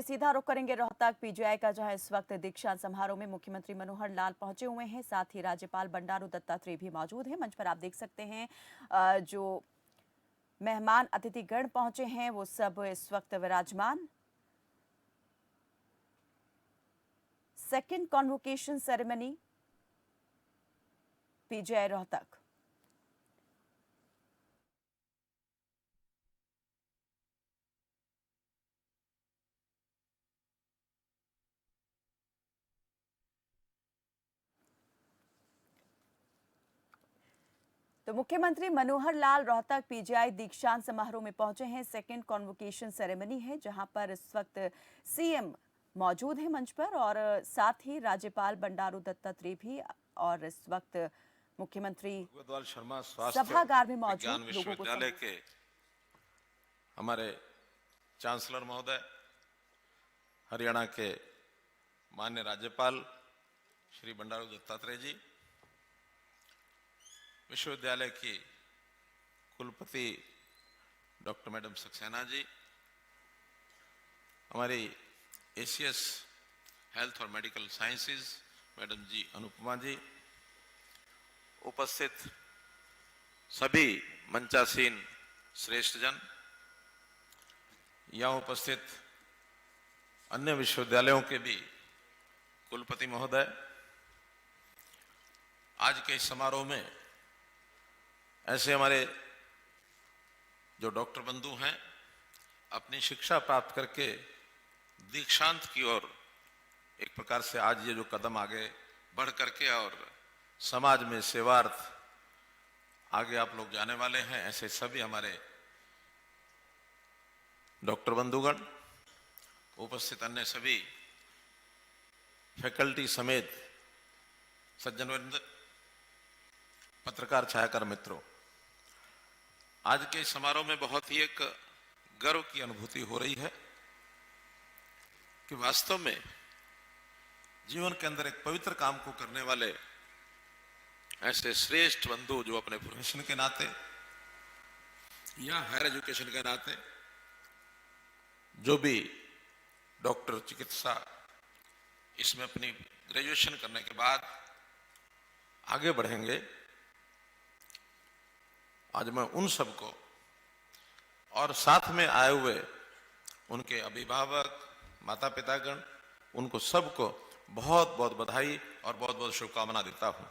सीधा रुख करेंगे रोहतक पीजीआई का, जहां इस वक्त दीक्षांत समारोह में मुख्यमंत्री मनोहर लाल पहुंचे हुए हैं। साथ ही राज्यपाल बंडारू दत्तात्रेय भी मौजूद हैं। मंच पर आप देख सकते हैं जो मेहमान अतिथिगण पहुंचे हैं वो सब इस वक्त विराजमान। Second convocation ceremony PGI Rohtak. तो मुख्यमंत्री मनोहर लाल रोहतक पीजीआई दीक्षांत समारोह में पहुंचे हैं। सेकेंड कॉन्वोकेशन सेरेमनी है जहां पर इस वक्त सीएम मौजूद है मंच पर, और साथ ही राज्यपाल बंडारू दत्तात्रेय भी, और इस वक्त मुख्यमंत्री शर्मा सभागार में मौजूद विश्वविद्यालय के हमारे चांसलर महोदय, हरियाणा के माननीय राज्यपाल श्री बंडारू दत्तात्रेय जी, विश्वविद्यालय की कुलपति डॉक्टर मैडम सक्सेना जी, हमारी एसीएस हेल्थ और मेडिकल साइंसेज मैडम जी अनुपमा जी, उपस्थित सभी मंचासीन श्रेष्ठ जन, यहाँ उपस्थित अन्य विश्वविद्यालयों के भी कुलपति महोदय, आज के इस समारोह में ऐसे हमारे जो डॉक्टर बंधु हैं, अपनी शिक्षा प्राप्त करके दीक्षांत की ओर एक प्रकार से आज ये जो कदम आगे बढ़ करके और समाज में सेवार्थ आगे आप लोग जाने वाले हैं, ऐसे सभी हमारे डॉक्टर बंधुगण, उपस्थित अन्य सभी फैकल्टी समेत सज्जनवृंद, पत्रकार छायाकार मित्रों, आज के समारोह में बहुत ही एक गर्व की अनुभूति हो रही है कि वास्तव में जीवन के अंदर एक पवित्र काम को करने वाले ऐसे श्रेष्ठ बंधु जो अपने प्रोफेशन के नाते या हायर एजुकेशन के नाते जो भी डॉक्टर चिकित्सा इसमें अपनी ग्रेजुएशन करने के बाद आगे बढ़ेंगे, आज मैं उन सबको और साथ में आए हुए उनके अभिभावक, माता पितागण, उनको सबको बहुत बहुत बधाई और बहुत बहुत शुभकामना देता हूं।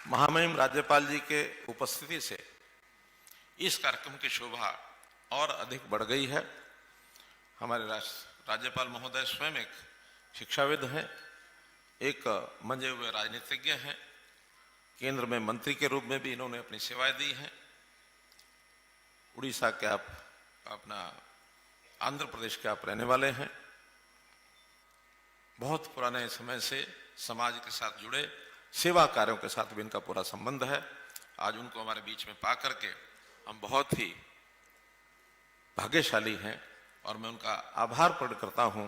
महामहिम राज्यपाल जी के उपस्थिति से इस कार्यक्रम की शोभा और अधिक बढ़ गई है। हमारे राज्यपाल महोदय स्वयं एक शिक्षाविद हैं, एक मंजे हुए राजनीतिज्ञ हैं, केंद्र में मंत्री के रूप में भी इन्होंने अपनी सेवाएं दी हैं। उड़ीसा के आप अपना आंध्र प्रदेश के आप रहने वाले हैं, बहुत पुराने समय से समाज के साथ जुड़े, सेवा कार्यों के साथ भी इनका पूरा संबंध है। आज उनको हमारे बीच में पा करके हम बहुत ही भाग्यशाली हैं और मैं उनका आभार प्रकट करता हूं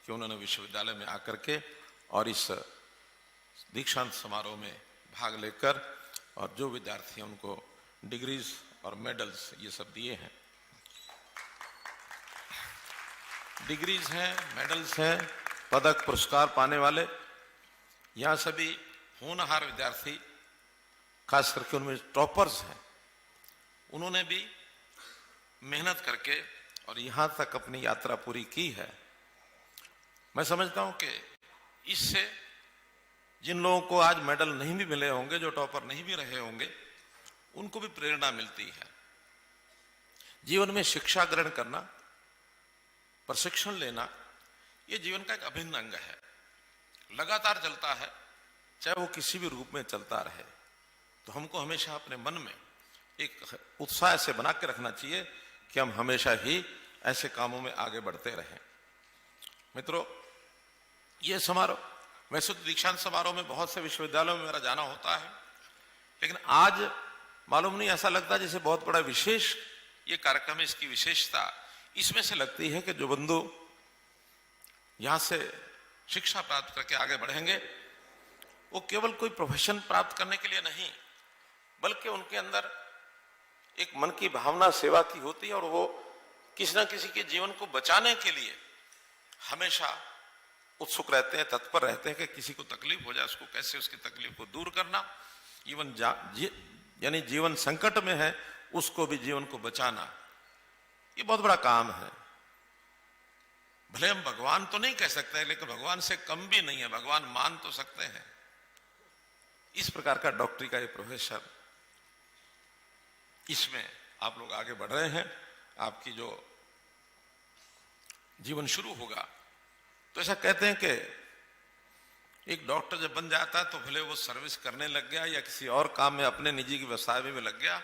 कि उन्होंने विश्वविद्यालय में आकर के और इस दीक्षांत समारोह में भाग लेकर और जो विद्यार्थी हैं उनको डिग्रीज और मेडल्स ये सब दिए हैं। डिग्रीज हैं, मेडल्स हैं, पदक पुरस्कार पाने वाले यहाँ सभी होनहार विद्यार्थी, खास करके उनमें टॉपर्स हैं, उन्होंने भी मेहनत करके और यहाँ तक अपनी यात्रा पूरी की है। मैं समझता हूं कि इससे जिन लोगों को आज मेडल नहीं भी मिले होंगे, जो टॉपर नहीं भी रहे होंगे, उनको भी प्रेरणा मिलती है। जीवन में शिक्षा ग्रहण करना, प्रशिक्षण लेना, यह जीवन का एक अभिन्न अंग है, लगातार चलता है, चाहे वो किसी भी रूप में चलता रहे। तो हमको हमेशा अपने मन में एक उत्साह से बना के रखना चाहिए कि हम हमेशा ही ऐसे कामों में आगे बढ़ते रहें। मित्रों, ये समारोह, वैसे तो दीक्षांत समारोह में बहुत से विश्वविद्यालयों में मेरा जाना होता है, लेकिन आज मालूम नहीं, ऐसा लगता है जैसे बहुत बड़ा विशेष ये कार्यक्रम है। इसकी विशेषता इसमें से लगती है कि जो बंधु यहां से शिक्षा प्राप्त करके आगे बढ़ेंगे, वो केवल कोई प्रोफेशन प्राप्त करने के लिए नहीं, बल्कि उनके अंदर एक मन की भावना सेवा की होती है और वो किसी ना किसी के जीवन को बचाने के लिए हमेशा उत्सुक रहते हैं, तत्पर रहते हैं कि किसी को तकलीफ हो जाए उसको कैसे उसकी तकलीफ को दूर करना, इवन यानी जीवन संकट में है उसको भी जीवन को बचाना, ये बहुत बड़ा काम है। भले हम भगवान तो नहीं कह सकते लेकिन भगवान से कम भी नहीं है, भगवान मान तो सकते हैं। इस प्रकार का डॉक्टरी का ये प्रोफेसर, इसमें आप लोग आगे बढ़ रहे हैं। आपकी जो जीवन शुरू होगा तो ऐसा कहते हैं कि एक डॉक्टर जब बन जाता है तो भले वो सर्विस करने लग गया या किसी और काम में अपने निजी की व्यवसाय में लग गया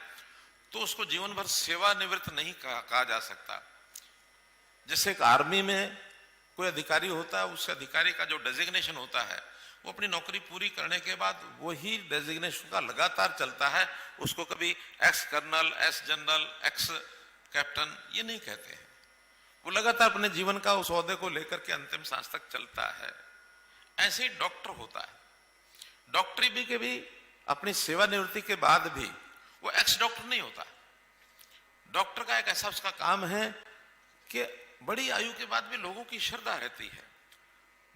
तो उसको जीवन भर सेवानिवृत्त नहीं कहा जा सकता। जैसे एक आर्मी में कोई अधिकारी होता है, उस अधिकारी का जो डेजिग्नेशन होता है वो अपनी नौकरी पूरी करने के बाद वही डेजिग्नेशन का लगातार चलता है, उसको कभी ex colonel, ex general, ex captain ये नहीं कहते हैं, वो लगातार अपने जीवन का उस ओहदे को लेकर के अंतिम सांस तक चलता है। ऐसे ही डॉक्टर होता है। डॉक्टरी भी के भी अपनी सेवानिवृत्ति के बाद भी वो एक्स डॉक्टर नहीं होता। डॉक्टर का एक ऐसा उसका काम है कि बड़ी आयु के बाद भी लोगों की श्रद्धा रहती है,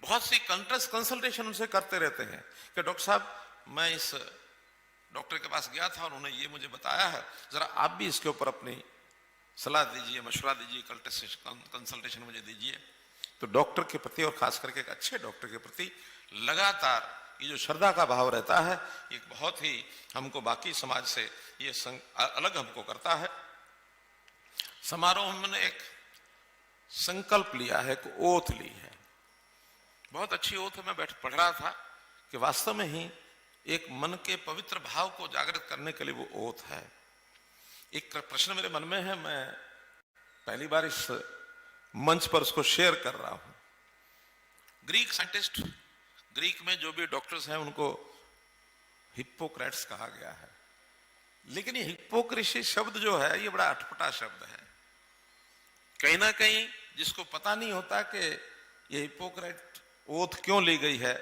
बहुत सी कंसल्टेशन उनसे करते रहते हैं कि डॉक्टर साहब मैं इस डॉक्टर के पास गया था और उन्होंने ये मुझे बताया है, जरा आप भी इसके ऊपर अपनी सलाह दीजिए, मशवरा दीजिए, कंसल्टेशन मुझे दीजिए। तो डॉक्टर के प्रति और खास करके एक अच्छे डॉक्टर के प्रति लगातार ये जो श्रद्धा का भाव रहता है, ये बहुत ही हमको बाकी समाज से ये अलग हमको करता है। समारोह में मैंने एक संकल्प लिया है, एक ओथ ली है, बहुत अच्छी ओथ है। मैं पढ़ रहा था कि वास्तव में ही एक मन के पवित्र भाव को जागृत करने के लिए वो ओथ है। एक प्रश्न मेरे मन में है, मैं पहली बार इस मंच पर उसको शेयर कर रहा हूं। ग्रीक साइंटिस्ट, ग्रीक में जो भी डॉक्टर्स हैं उनको हिप्पोक्रेट्स कहा गया है, लेकिन ये हिप्पोक्रेसी शब्द जो है ये बड़ा अटपटा शब्द है। कहीं ना कहीं जिसको पता नहीं होता कि ये हिप्पोक्रेट ओथ क्यों ली गई है,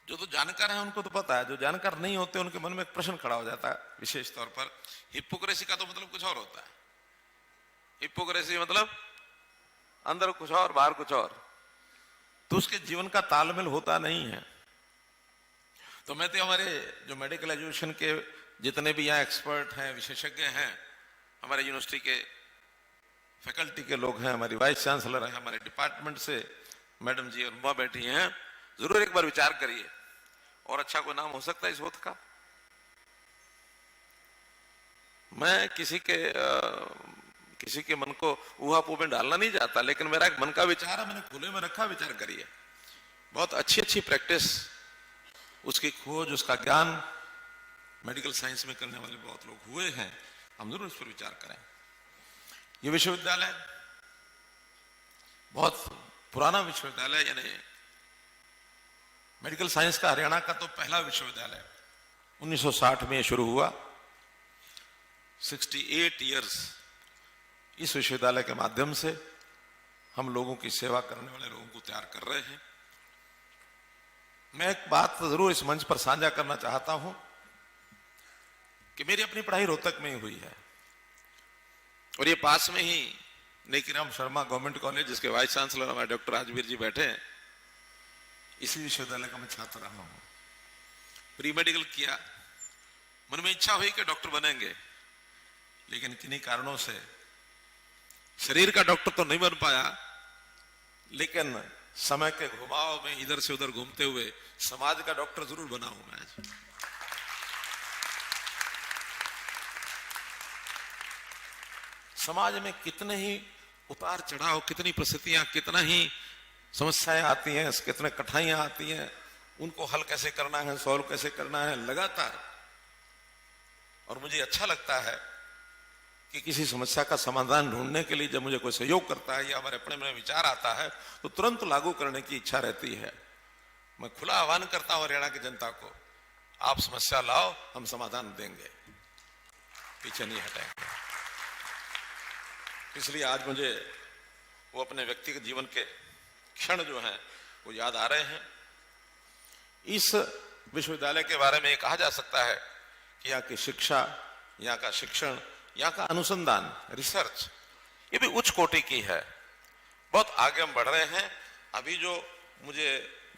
जो तो जानकार है उनको तो पता है, जो जानकार नहीं होते उनके मन में एक प्रश्न खड़ा हो जाता है। विशेष तौर पर हिप्पोक्रेसी का तो मतलब कुछ और होता है। हिप्पोक्रेसी मतलब अंदर कुछ और बाहर कुछ और, तो उसके जीवन का तालमेल होता नहीं है। तो मैं तो हमारे जो मेडिकल एजुकेशन के जितने भी यहाँ एक्सपर्ट हैं, विशेषज्ञ हैं, हमारे यूनिवर्सिटी के फैकल्टी के लोग हैं, हमारी वाइस चांसलर है, हमारे डिपार्टमेंट से मैडम जी और उमा बैठी हैं, जरूर एक बार विचार करिए। और अच्छा कोई नाम हो सकता है इस ओथ का? मैं किसी के मन को ऊहापोह में डालना नहीं चाहता, लेकिन मेरा एक मन का विचार है, मैंने खुले में रखा, विचार करिए। बहुत अच्छी प्रैक्टिस, उसकी खोज, उसका ज्ञान मेडिकल साइंस में करने वाले बहुत लोग हुए हैं, हम जरूर इस पर विचार करें। ये विश्वविद्यालय बहुत पुराना विश्वविद्यालय, यानी मेडिकल साइंस का हरियाणा का तो पहला विश्वविद्यालय 1960 में शुरू हुआ। 68 इयर्स इस विश्वविद्यालय के माध्यम से हम लोगों की सेवा करने वाले लोगों को तैयार कर रहे हैं। मैं एक बात जरूर इस मंच पर साझा करना चाहता हूं कि मेरी अपनी पढ़ाई रोहतक में ही हुई है और ये पास में ही नेकीराम शर्मा गवर्नमेंट कॉलेज, जिसके वाइस चांसलर हमारे डॉक्टर राजवीर जी बैठे हैं, इसी विश्वविद्यालय का मैं छात्र रहा हूं। प्री मेडिकल किया, मन में इच्छा हुई कि डॉक्टर बनेंगे, लेकिन किन्हीं कारणों से शरीर का डॉक्टर तो नहीं बन पाया, लेकिन समय के घुमाव में इधर से उधर घूमते हुए समाज का डॉक्टर जरूर बना हूं मैं आज। समाज में कितने ही उतार चढ़ाव, कितनी परिस्थितियां, कितना ही समस्याएं आती हैं, कितने कठिनाइयां आती हैं, उनको हल कैसे करना है, सॉल्व कैसे करना है लगातार। और मुझे अच्छा लगता है कि किसी समस्या का समाधान ढूंढने के लिए जब मुझे कोई सहयोग करता है या हमारे अपने में विचार आता है तो तुरंत लागू करने की इच्छा रहती है। मैं खुला आह्वान करता हूं हरियाणा की जनता को, आप समस्या लाओ, हम समाधान देंगे, पीछे नहीं हटेंगे। इसलिए आज मुझे वो अपने व्यक्तिगत जीवन के क्षण जो हैं वो याद आ रहे हैं। इस विश्वविद्यालय के बारे में ये कहा जा सकता है कि यहाँ की शिक्षा, यहाँ का शिक्षण, यहाँ का अनुसंधान, रिसर्च, ये भी उच्च कोटि की है। बहुत आगे हम बढ़ रहे हैं। अभी जो मुझे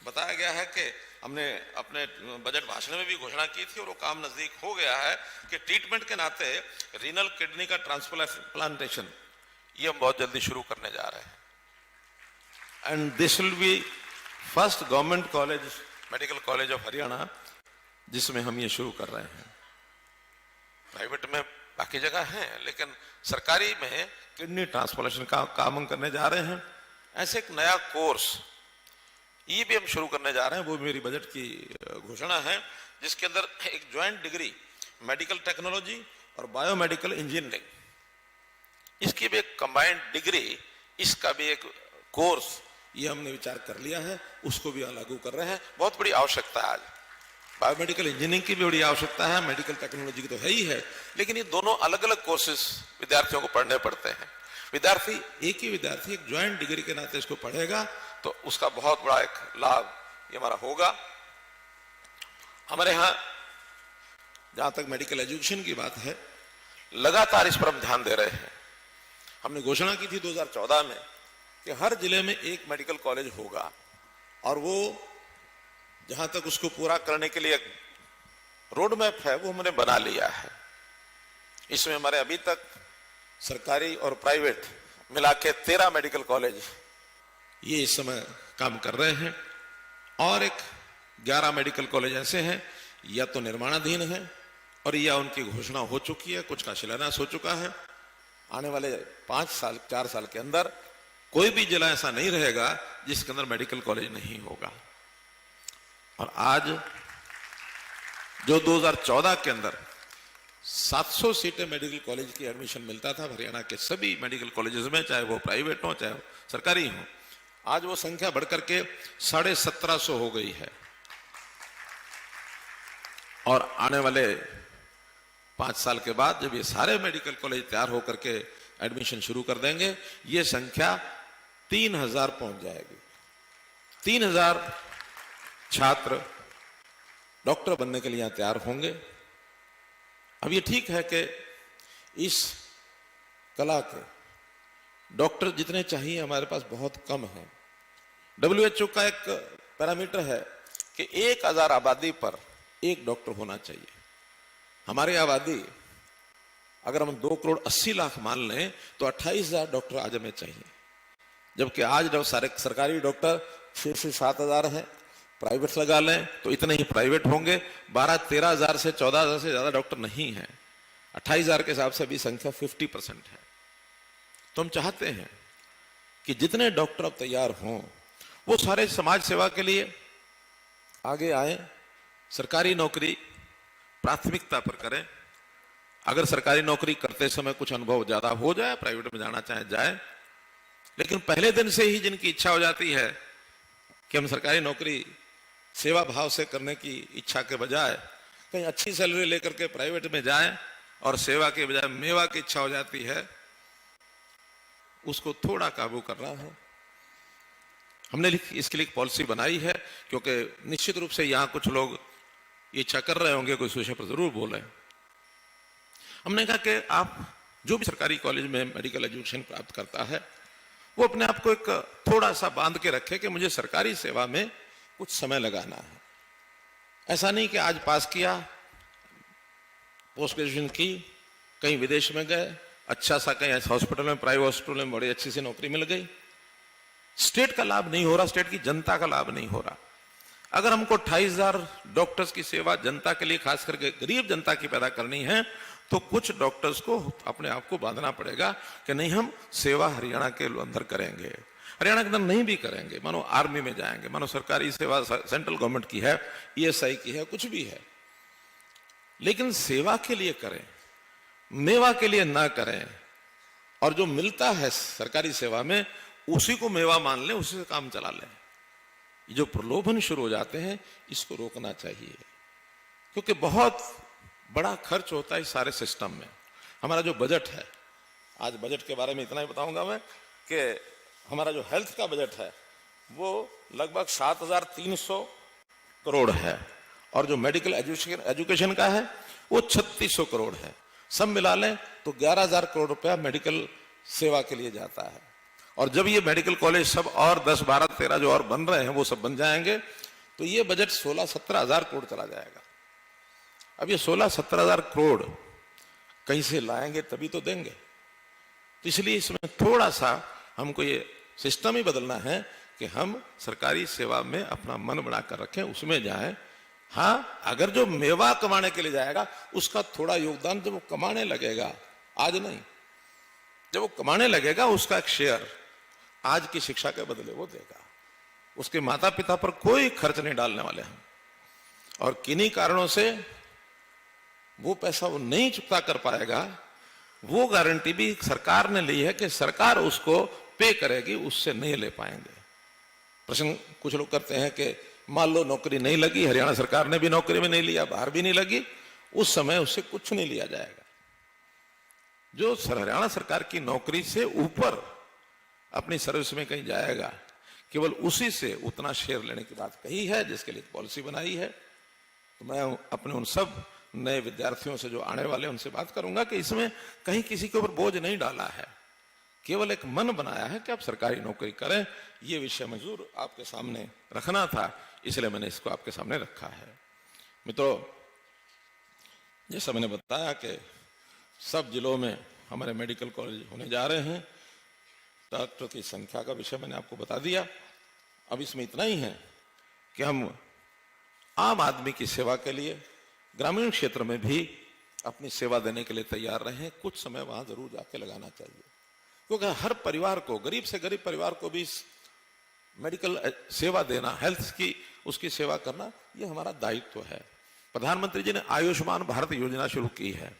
बताया गया है कि हमने अपने बजट भाषण में भी घोषणा की थी और वो काम नजदीक हो गया है कि ट्रीटमेंट के नाते रीनल किडनी का ट्रांसप्लांटेशन ये हम बहुत जल्दी शुरू करने जा रहे हैं। And this will be first government college, medical college of Haryana, जिसमें हम ये शुरू कर रहे हैं। प्राइवेट में बाकी जगह है, लेकिन सरकारी में किडनी ट्रांसप्लांटेशन का काम हम करने जा रहे हैं। ऐसे एक नया कोर्स ये भी हम शुरू करने जा रहे हैं, वो मेरी बजट की घोषणा है, जिसके अंदर एक ज्वाइंट डिग्री मेडिकल टेक्नोलॉजी और बायोमेडिकल इंजीनियरिंग, इसकी भी एक कंबाइंड डिग्री, इसका भी एक कोर्स ये हमने विचार कर लिया है, उसको भी लागू कर रहे हैं। बहुत बड़ी आवश्यकता है आज बायोमेडिकल इंजीनियरिंग की भी बड़ी आवश्यकता है, मेडिकल टेक्नोलॉजी की तो है ही है, लेकिन ये दोनों अलग अलग कोर्सेस विद्यार्थियों को पढ़ने पड़ते हैं। विद्यार्थी, एक ही विद्यार्थी एक ज्वाइंट डिग्री के नाते इसको पढ़ेगा तो उसका बहुत बड़ा एक लाभ ये हमारा होगा। हमारे यहाँ जहां तक मेडिकल एजुकेशन की बात है, लगातार इस पर हम ध्यान दे रहे हैं। हमने घोषणा की थी 2014 में कि हर जिले में एक मेडिकल कॉलेज होगा, और वो जहां तक उसको पूरा करने के लिए रोड मैप है वो हमने बना लिया है। इसमें हमारे अभी तक सरकारी और प्राइवेट मिला के 13 मेडिकल कॉलेज ये इस समय काम कर रहे हैं, और एक 11 मेडिकल कॉलेज ऐसे हैं या तो निर्माणाधीन है और या उनकी घोषणा हो चुकी है, कुछ का शिलान्यास हो चुका है। आने वाले 4 साल के अंदर कोई भी जिला ऐसा नहीं रहेगा जिसके अंदर मेडिकल कॉलेज नहीं होगा। और आज जो 2014 के अंदर 700 सीटें मेडिकल कॉलेज की एडमिशन मिलता था हरियाणा के सभी मेडिकल कॉलेजेस में, चाहे वो प्राइवेट हो चाहे वो सरकारी हो, आज वो संख्या बढ़कर के 1750 हो गई है। और आने वाले 5 साल के बाद जब ये सारे मेडिकल कॉलेज तैयार होकर के एडमिशन शुरू कर देंगे, ये संख्या 3000 पहुंच जाएगी। 3000 छात्र डॉक्टर बनने के लिए यहां तैयार होंगे। अब ये ठीक है कि इस कला के डॉक्टर जितने चाहिए हमारे पास बहुत कम है। WHO का एक पैरामीटर है कि 1000 आबादी पर एक डॉक्टर होना चाहिए। हमारी आबादी अगर हम 2 करोड़ 80 लाख मान लें तो 28,000 डॉक्टर आज हमें चाहिए, जबकि आज जब सारे सरकारी डॉक्टर 6 से 7,000 है, प्राइवेट लगा लें तो इतने ही प्राइवेट होंगे। 12-13 हजार से 14 हजार से ज्यादा डॉक्टर नहीं है। 28,000 के हिसाब से अभी संख्या 50% है। तो हम चाहते हैं कि जितने डॉक्टर अब तैयार हों वो सारे समाज सेवा के लिए आगे आए, सरकारी नौकरी प्राथमिकता पर करें। अगर सरकारी नौकरी करते समय कुछ अनुभव ज्यादा हो जाए, प्राइवेट में जाना चाहे जाए, लेकिन पहले दिन से ही जिनकी इच्छा हो जाती है कि हम सरकारी नौकरी सेवा भाव से करने की इच्छा के बजाय कहीं अच्छी सैलरी लेकर के प्राइवेट में जाए और सेवा के बजाय मेवा की इच्छा हो जाती है, उसको थोड़ा काबू करना है। हमने इसके लिए एक पॉलिसी बनाई है, क्योंकि निश्चित रूप से यहां कुछ लोग ये इच्छा कर रहे होंगे, कोई इस विषय पर जरूर बोले। हमने कहा कि आप जो भी सरकारी कॉलेज में मेडिकल एजुकेशन प्राप्त करता है वो अपने आप को एक थोड़ा सा बांध के रखे कि मुझे सरकारी सेवा में कुछ समय लगाना है। ऐसा नहीं कि आज पास किया, पोस्ट ग्रेजुएशन की, कहीं विदेश में गए, अच्छा सा कहीं हॉस्पिटल में, प्राइवेट हॉस्पिटल में बड़ी अच्छी सी नौकरी मिल गई, स्टेट का लाभ नहीं हो रहा, स्टेट की जनता का लाभ नहीं हो रहा। अगर हमको 28,000 डॉक्टर्स की सेवा जनता के लिए, खास करके गरीब जनता की पैदा करनी है, तो कुछ डॉक्टर्स को अपने आप को बांधना पड़ेगा कि नहीं, हम सेवा हरियाणा के अंदर करेंगे, हरियाणा के अंदर नहीं भी करेंगे। मानो आर्मी में जाएंगे, मानो सरकारी सेवा सेंट्रल गवर्नमेंट की है, ESI की है, कुछ भी है, लेकिन सेवा के लिए करें, मेवा के लिए ना करें। और जो मिलता है सरकारी सेवा में उसी को मेवा मान लें, उसी से काम चला लें। ये जो प्रलोभन शुरू हो जाते हैं इसको रोकना चाहिए, क्योंकि बहुत बड़ा खर्च होता है इस सारे सिस्टम में। हमारा जो बजट है, आज बजट के बारे में इतना ही बताऊंगा मैं कि हमारा जो हेल्थ का बजट है वो लगभग 7,300 करोड़ है, और जो मेडिकल एजुकेशन का है वो 3,600 करोड़ है। सब मिला लें तो 11,000 करोड़ रुपया मेडिकल सेवा के लिए जाता है। और जब ये मेडिकल कॉलेज सब और 10, 12, 13 जो और बन रहे हैं वो सब बन जाएंगे तो ये बजट 16-17 हजार करोड़ चला जाएगा। अब ये 16-17 हजार करोड़ कहीं से लाएंगे तभी तो देंगे। तो इसलिए इसमें थोड़ा सा हमको ये सिस्टम ही बदलना है कि हम सरकारी सेवा में अपना मन बनाकर रखें, उसमें जाएं। हाँ, अगर जो मेवा कमाने के लिए जाएगा उसका थोड़ा योगदान जब वो कमाने लगेगा, आज नहीं, जब वो कमाने लगेगा उसका एक शेयर आज की शिक्षा के बदले वो देगा। उसके माता पिता पर कोई खर्च नहीं डालने वाले हम। और किन्हीं कारणों से वो पैसा वो नहीं चुकता कर पाएगा, वो गारंटी भी सरकार ने ली है कि सरकार उसको पे करेगी, उससे नहीं ले पाएंगे। प्रश्न कुछ लोग करते हैं कि मान लो नौकरी नहीं लगी, हरियाणा सरकार ने भी नौकरी में नहीं लिया, बाहर भी नहीं लगी, उस समय उससे कुछ नहीं लिया जाएगा। जो हरियाणा सरकार की नौकरी से ऊपर अपनी सर्विस में कहीं जाएगा, केवल उसी से उतना शेयर लेने की बात कही है, जिसके लिए पॉलिसी बनाई है। तो मैं अपने उन सब नए विद्यार्थियों से जो आने वाले उनसे बात करूंगा कि इसमें कहीं किसी के ऊपर बोझ नहीं डाला है, केवल एक मन बनाया है कि आप सरकारी नौकरी करें। ये विषय मैं जरूर आपके सामने रखना था, इसलिए मैंने इसको आपके सामने रखा है। मित्रों, जैसा मैंने बताया कि सब जिलों में हमारे मेडिकल कॉलेज होने जा रहे हैं। डॉक्टर की संख्या का विषय मैंने आपको बता दिया। अब इसमें इतना ही है कि हम आम आदमी की सेवा के लिए ग्रामीण क्षेत्र में भी अपनी सेवा देने के लिए तैयार रहें। कुछ समय वहां जरूर जाके लगाना चाहिए, क्योंकि हर परिवार को, गरीब से गरीब परिवार को भी मेडिकल सेवा देना, हेल्थ की उसकी सेवा करना, ये हमारा दायित्व है। प्रधानमंत्री जी ने आयुष्मान भारत योजना शुरू की है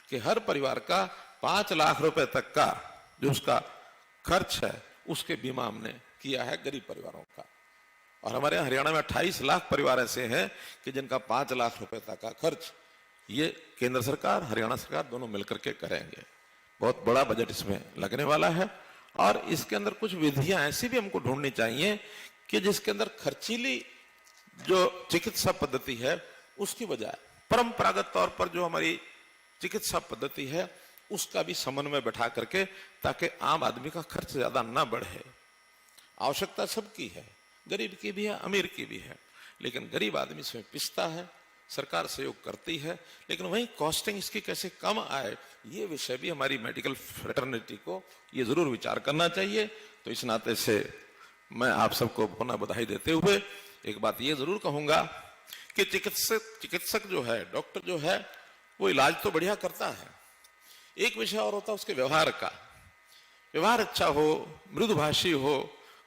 कि हर परिवार का 5 लाख रुपए तक का जो उसका खर्च है उसके बीमा हमने किया है गरीब परिवारों का। और हमारे हरियाणा में 28 लाख परिवार ऐसे हैं कि जिनका 5 लाख रुपए तक का खर्च ये केंद्र सरकार, हरियाणा सरकार दोनों मिलकर के करेंगे। बहुत बड़ा बजट इसमें लगने वाला है। और इसके अंदर कुछ विधियां ऐसी भी हमको ढूंढनी चाहिए कि जिसके अंदर खर्चीली जो चिकित्सा पद्धति है उसकी बजाय परंपरागत तौर पर जो हमारी चिकित्सा पद्धति है उसका भी समन्वय बैठा करके, ताकि आम आदमी का खर्च ज्यादा ना बढ़े। आवश्यकता सबकी है, गरीब की भी है, अमीर की भी है, लेकिन गरीब आदमी इसमें पिसता है, सरकार सहयोग करती है, लेकिन वहीं कॉस्टिंग इसकी कैसे कम आए, ये विषय भी हमारी मेडिकल फ्रेटर्निटी को ये जरूर विचार करना चाहिए। तो इस नाते से मैं आप सबको पुनः बधाई देते हुए एक बात ये जरूर कहूंगा कि चिकित्सक जो है, डॉक्टर जो है, वो इलाज तो बढ़िया करता है, एक विषय और होता है उसके व्यवहार का। व्यवहार अच्छा हो, मृदुभाषी हो,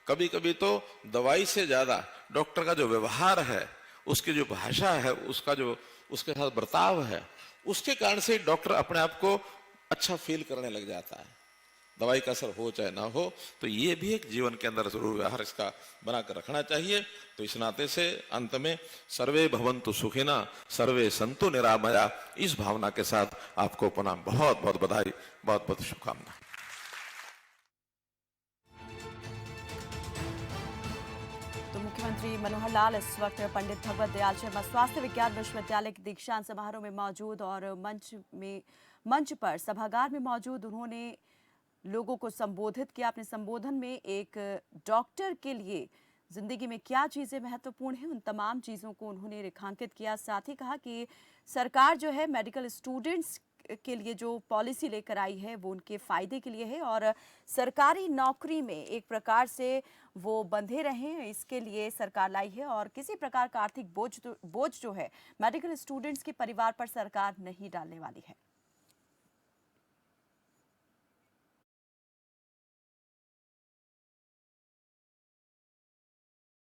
कभी कभी तो दवाई से ज्यादा डॉक्टर का जो व्यवहार है, उसकी जो भाषा है, उसका जो उसके साथ बर्ताव है, उसके कारण से डॉक्टर अपने आप को अच्छा फील करने लग जाता है। दवाई का असर हो चाहे ना हो, तो ये भी एक जीवन के अंदर जरूर व्यवहार इसका बनाकर रखना चाहिए। तो इस नाते से अंत में सर्वे भवन्तु सुखिना सर्वे सन्तु निरामया, इस भावना के साथ आपको पुनः बहुत बहुत बधाई, बहुत बहुत शुभकामनाएं। तो मुख्यमंत्री मनोहर लाल इस वक्त पंडित भगवत दयाल शर्मा स्वास्थ्य विज्ञान विश्वविद्यालय के दीक्षांत समारोह में मौजूद और मंच पर सभागार में मौजूद उन्होंने लोगों को संबोधित किया। अपने संबोधन में एक डॉक्टर के लिए जिंदगी में क्या चीजें महत्वपूर्ण हैं, उन तमाम चीजों को उन्होंने रेखांकित किया। साथ ही कहा कि सरकार जो है मेडिकल स्टूडेंट्स के लिए जो पॉलिसी लेकर आई है वो उनके फायदे के लिए है और सरकारी नौकरी में एक प्रकार से वो बंधे रहें, इसके लिए सरकार लाई है। और किसी प्रकार का आर्थिक बोझ जो है मेडिकल स्टूडेंट्स के परिवार पर सरकार नहीं डालने वाली है।